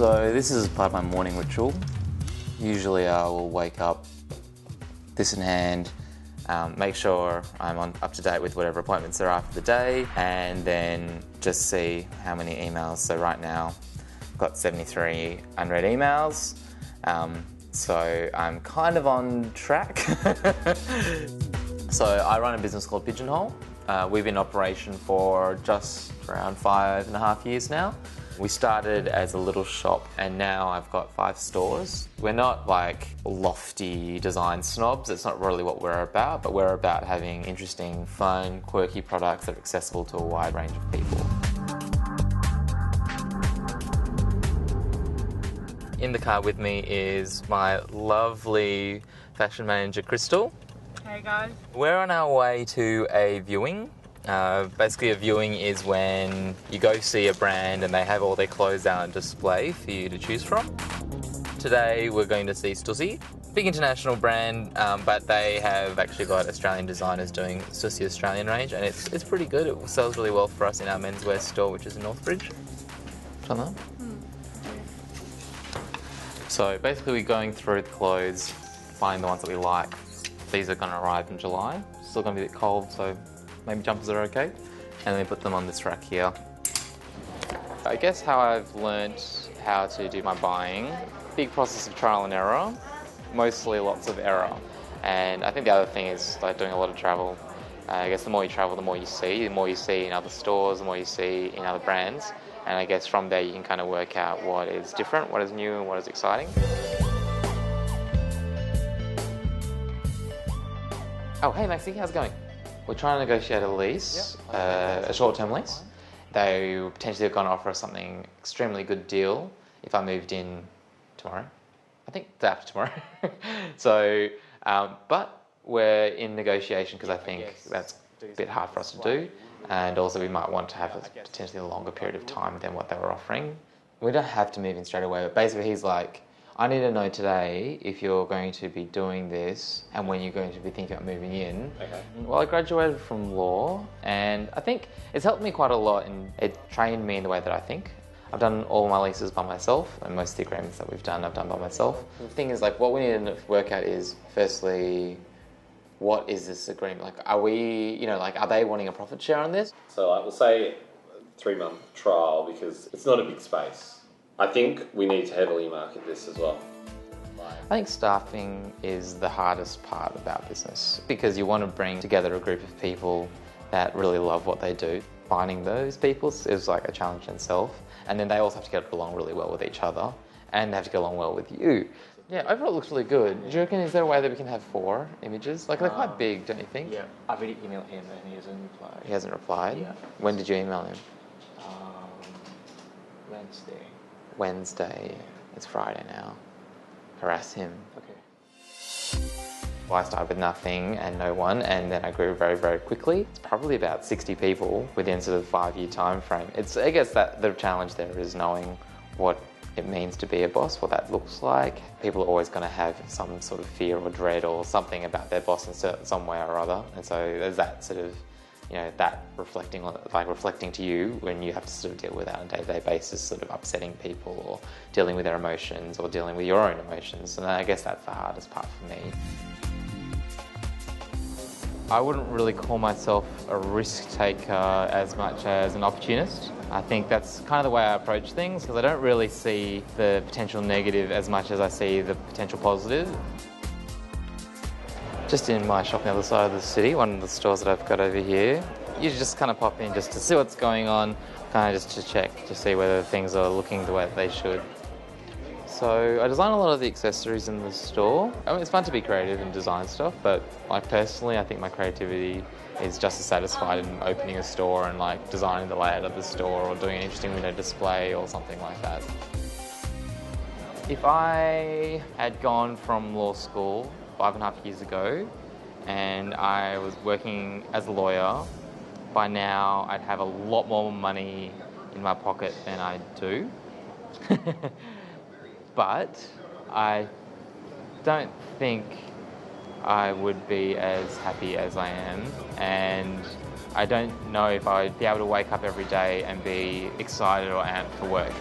So this is part of my morning ritual. Usually I will wake up, this in hand, make sure I'm up to date with whatever appointments there are for the day, and then just see how many emails. So right now I've got 73 unread emails, so I'm kind of on track. So I run a business called Pigeonhole. We've been in operation for just around 5.5 years now. We started as a little shop and now I've got 5 stores. We're not like lofty design snobs, it's not really what we're about, but we're about having interesting, fun, quirky products that are accessible to a wide range of people. In the car with me is my lovely fashion manager, Crystal. Hey guys. We're on our way to a viewing. Basically a viewing is when you go see a brand and they have all their clothes out on display for you to choose from. Today we're going to see Stussy. Big international brand, but they have actually got Australian designers doing Stussy Australian range, and it's pretty good. It sells really well for us in our menswear store, which is in Northbridge. Try that. So basically we're going through the clothes, finding the ones that we like. These are going to arrive in July. Still going to be a bit cold, so maybe jumpers are okay. And then we put them on this rack here. I guess how I've learnt how to do my buying, big process of trial and error, mostly lots of error. And I think the other thing is like doing a lot of travel. I guess the more you travel, the more you see in other stores, the more you see in other brands. And I guess from there you can kind of work out what is different, what is new, and what is exciting. Oh, hey Maxie, how's it going? We're trying to negotiate a lease, a short-term lease. They potentially are going to offer us something extremely good deal if I moved in tomorrow. I think it's after tomorrow. So, but we're in negotiation because I think that's a bit hard for us to do. And also we might want to have a potentially a longer period of time than what they were offering. We don't have to move in straight away, but basically he's like, I need to know today if you're going to be doing this and when you're going to be thinking about moving in. Okay. Well, I graduated from law and I think it's helped me quite a lot and it trained me in the way that I think. I've done all my leases by myself and most of the agreements that we've done, I've done by myself. The thing is, like, what we need to work out is, firstly, what is this agreement? Like, are we, are they wanting a profit share on this? So I will say 3-month trial because it's not a big space. I think we need to heavily market this as well. I think staffing is the hardest part about business because you want to bring together a group of people that really love what they do. Finding those people is like a challenge in itself, and then they also have to get along really well with each other and they have to get along well with you. Yeah, overall it looks really good. Do you reckon, is there a way that we can have 4 images? Like, they're quite big, don't you think? Yeah, I've already emailed him and he hasn't replied. He hasn't replied? Yeah. When did you email him? Wednesday. Wednesday. It's Friday now. Harass him. Okay. Well, I started with nothing and no one, and then I grew very, very quickly. It's probably about 60 people within sort of a 5-year time frame. I guess that the challenge there is knowing what it means to be a boss, what that looks like. People are always going to have some sort of fear or dread or something about their boss in some way or other, and so there's that sort of, that reflecting to you when you have to sort of deal with that on a day-to-day basis, sort of upsetting people or dealing with their emotions or dealing with your own emotions. And I guess that's the hardest part for me. I wouldn't really call myself a risk taker as much as an opportunist. I think that's kind of the way I approach things because I don't really see the potential negative as much as I see the potential positive. Just in my shop on the other side of the city, one of the stores that I've got over here, you just kind of pop in just to see what's going on, kind of just to check, to see whether things are looking the way that they should. So I design a lot of the accessories in the store. I mean, it's fun to be creative and design stuff, but personally, I think my creativity is just as satisfied in opening a store and designing the layout of the store or doing an interesting window display or something like that. If I had gone from law school 5.5 years ago and I was working as a lawyer, by now I'd have a lot more money in my pocket than I do. But I don't think I would be as happy as I am, and I don't know if I'd be able to wake up every day and be excited or amped for work.